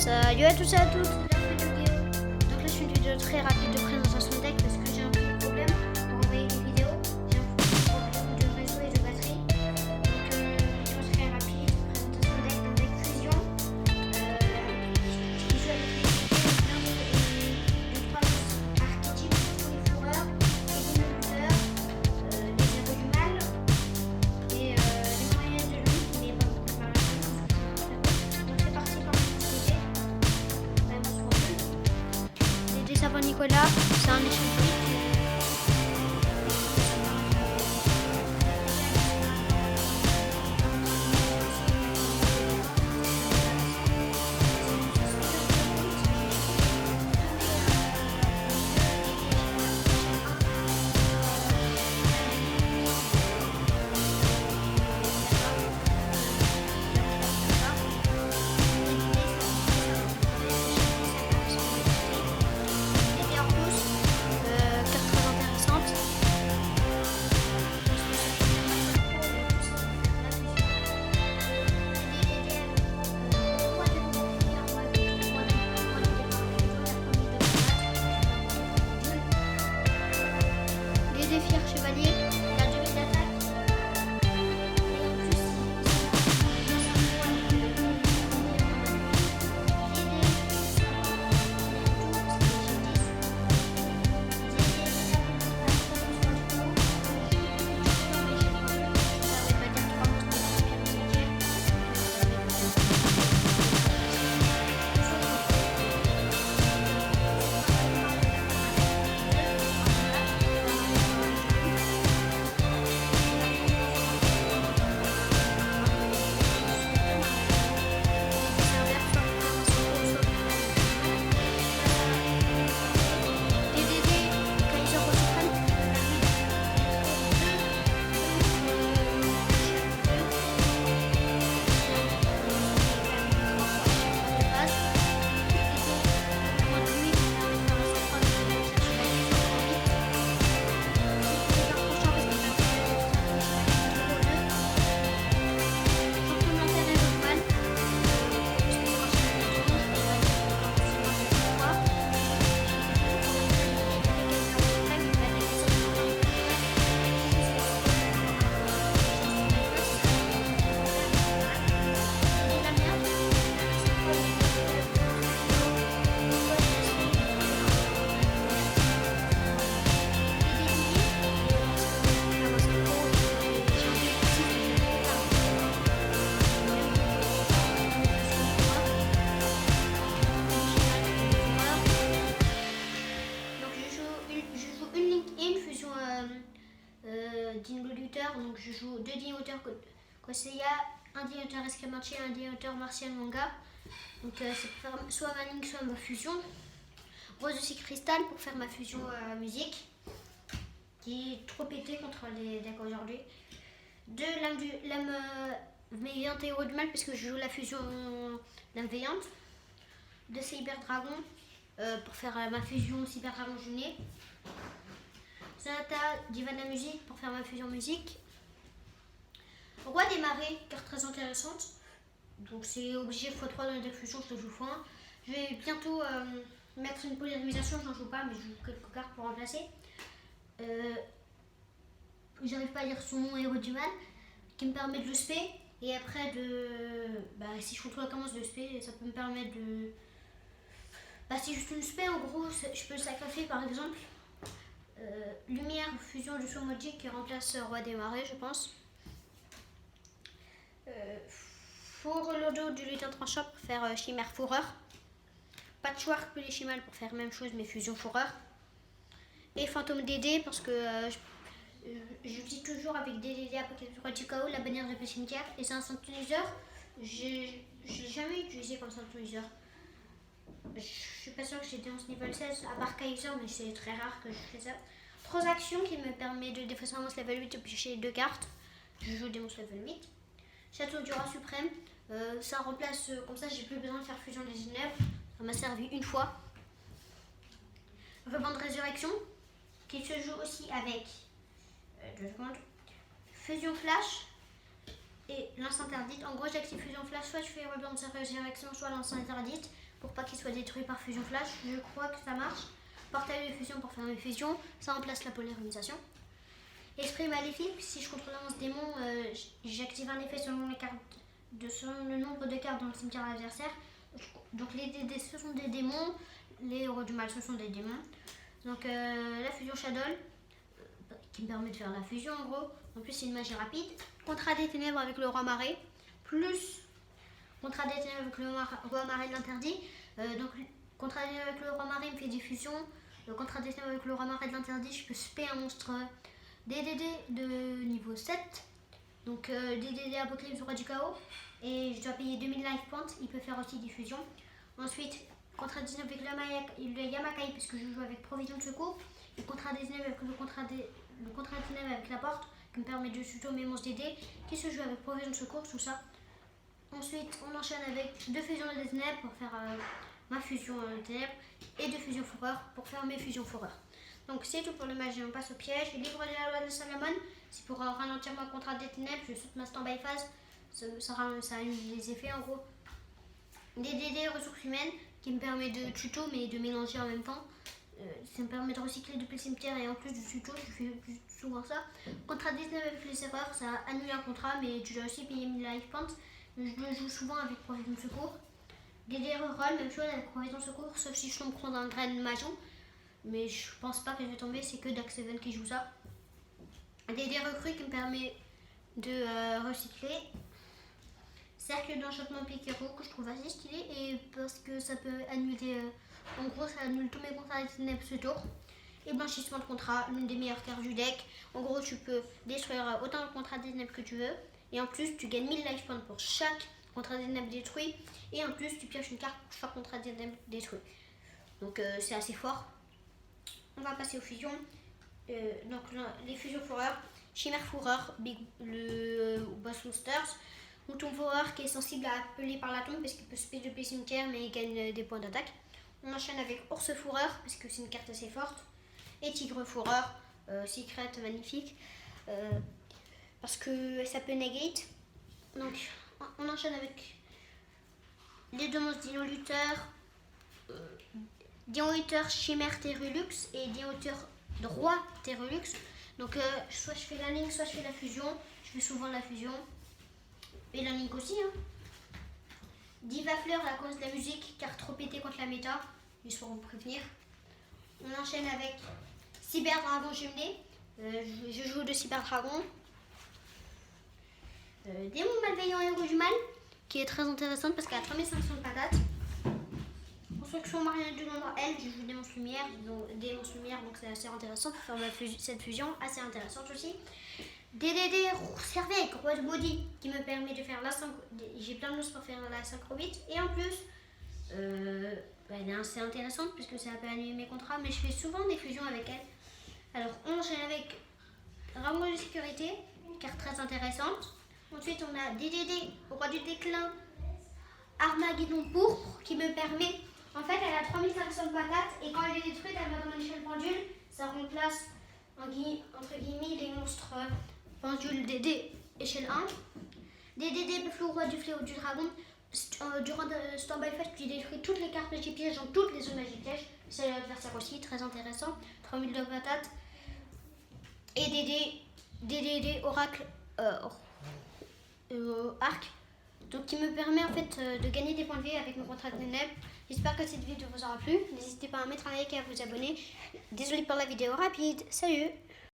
Salut à tous et à toutes, c'est la vidéo. Donc là c'est une vidéo très rapide de présentation de deck parce que j'ai un petit problème pour envoyer les vidéos. J'ai un petit problème de réseau et de batterie. Donc vidéo très rapide, présentation de deck, d'un deck fusion. Qui joue avec les idées, de 3 archétypes, les fourreurs, les démoluteurs, les héros du mal et les moyens de l'une mais pas beaucoup de mal. Donc c'est parti par les dés savants Nicolas, c'est un échantillon. Défi archevalier, la demi d'attaque. Et en plus, d'involuteurs, donc je joue 2 dignitaires Koseya, un digniteur Escamachi, un digniteur Martial Manga. Donc c'est pour faire soit ma ligne, soit ma fusion. Rose aussi cristal pour faire ma fusion musique, qui est trop pété contre les decks aujourd'hui. 2 lame veillante et héros du mal parce que je joue la fusion lame veillante. 2 cyber dragon pour faire ma fusion cyber dragon jumelé. Sonata, diva de la musique pour faire ma fusion musique. Roi des marées, carte très intéressante. Donc c'est obligé x3 dans le deck fusion, je le joue x1. Je vais bientôt mettre une polymérisation, je n'en joue pas, mais je joue quelques cartes pour remplacer. J'arrive pas à lire son nom, héros du mal, qui me permet de le spé. Et après, si je contrôle la commence de spé, ça peut me permettre de. Si je une spé, en gros, je peux le sacrifier par exemple. Lumière, fusion du saut Magic qui remplace Roi des marées, je pense. Four Lodo du lutin tranchant pour faire chimère fourreur. Patchwork Polychimal pour faire même chose mais fusion fourreur. Et fantôme DD parce que j'utilise toujours avec DDD à Pokémon du chaos la bannière de cimetière et c'est un synthoniseur. Je l'ai jamais utilisé comme synthoniseur. Je suis pas sûre que j'étais en niveau 16 à part Kaiser, mais c'est très rare que je fais ça. 3 actions qui me permet de défausser un monstre level 8 et piocher 2 cartes. Je joue des monstres level 8. Château du roi suprême, ça remplace, comme ça j'ai plus besoin de faire fusion des Ginevres. Ça m'a servi une fois. Rebond de résurrection, qui se joue aussi avec 2 secondes. Fusion flash et lance interdite. En gros, j'active fusion flash, soit je fais rebond de résurrection, soit lance interdite pour pas qu'il soit détruit par fusion flash. Je crois que ça marche. Portail de fusion pour faire mes fusions, ça remplace la polarisation. Esprit maléfique, si je contrôle un démon, j'active un effet selon le nombre de cartes dans le cimetière adversaire. Donc les DD ce sont des démons, les héros du mal ce sont des démons. Donc la fusion Shadow qui me permet de faire la fusion en gros. En plus c'est une magie rapide. Contrat des ténèbres avec le roi marée, plus contrat des ténèbres avec le roi marée de l'interdit. Donc contrat des ténèbres avec le roi marée me fait des fusions. Le contrat des ténèbres avec le roi marée de l'interdit, je peux spé un monstre DDD de niveau 7. Donc DDD Apocalypse du roi du chaos. Et je dois payer 2000 life points. Il peut faire aussi des fusions. Ensuite, contrat 19 avec le Yamakai, parce que je joue avec provision de secours. Et contrat 19 avec le contrat 19 avec la porte, qui me permet de tuto mes monstres DD, qui se joue avec provision de secours, tout ça. Ensuite, on enchaîne avec 2 fusions de ténèbres pour faire ma fusion ténèbres. Et 2 fusions fourreurs pour faire mes fusions fourreurs. Donc c'est tout pour le magie, on passe au piège. Livre de la loi de Salomon, c'est pour ralentir mon contrat des ténèbres, je saute ma stand-by phase. Ça annule les effets en gros. DDD ressources humaines qui me permet de tuto mais de mélanger en même temps. Ça me permet de recycler depuis le cimetière et en plus du tuto, je fais plus souvent ça. Contrat 19 avec les erreurs, ça annule un contrat mais tu dois aussi payer 1000 life points. Je le joue souvent avec provision de secours. DD reroll, même chose avec provision de secours, sauf si je tombe contre un grain de majon. Mais je pense pas que je vais tomber, c'est que Dax7 qui joue ça. DD recrue qui me permet de recycler. Cercle d'enchantement Pikero que je trouve assez stylé et parce que ça peut annuler, en gros ça annule tous mes contrats des ténèbres ce tour. Et blanchissement de contrat, l'une des meilleures cartes du deck. En gros tu peux détruire autant de contrats des ténèbres que tu veux. Et en plus tu gagnes 1000 life points pour chaque contrat des ténèbres détruit. Et en plus tu pioches une carte pour chaque contrat des ténèbres détruit. Donc c'est assez fort. On va passer aux fusions. Donc les fusions fourreurs. Chimère fourreur, le Boss Monsters. Mouton fourreur qui est sensible à appeler par la tombe parce qu'il peut se payer depuis le cimetière mais il gagne des points d'attaque. On enchaîne avec ours fourreur parce que c'est une carte assez forte. Et tigre fourreur, secret magnifique parce que ça peut negate. Donc on enchaîne avec les deux monstres Dino Luther, Dino Luther Chimère Terrulux et Dino Luther Droit Terrulux. Donc soit je fais la ligne, soit je fais la fusion. Je fais souvent la fusion. Et la link aussi. Hein. Diva Fleur, la cause de la musique, car trop pété contre la méta. Juste pour vous prévenir. On enchaîne avec Cyber Dragon jumelé. Je joue de Cyber Dragon. Démon malveillant héros du mal, qui est très intéressante parce qu'elle a 3500 de patates. Construction marionnette du nombre L, je joue des monstres lumière, donc c'est assez intéressant pour faire cette fusion, assez intéressante aussi. DDD servi avec Roi de Body qui me permet de faire la 5. J'ai plein de monstres pour faire la 5 8 et en plus elle est assez intéressante puisque ça peut annuler mes contrats, mais je fais souvent des fusions avec elle. Alors on enchaîne avec Rameau de sécurité, carte très intéressante. Ensuite on a DDD Roi du déclin, Armageddon pourpre qui me permet, en fait elle a 3500 de patates et quand elle est détruite elle va dans l'échelle pendule, ça remplace entre guillemets les monstres pendule DD échelle 1. DDD Buffalo Roi du fléau du dragon. Durant Standby Phase, tu détruis toutes les cartes magiques pièges dans toutes les zones magiques pièges. C'est l'adversaire aussi, très intéressant. 3000 de patates. Et DDD Oracle Arc. Donc qui me permet en fait de gagner des points de vie avec mon contrat de ténèbres. J'espère que cette vidéo vous aura plu. N'hésitez pas à mettre un like et à vous abonner. Désolé pour la vidéo rapide. Salut!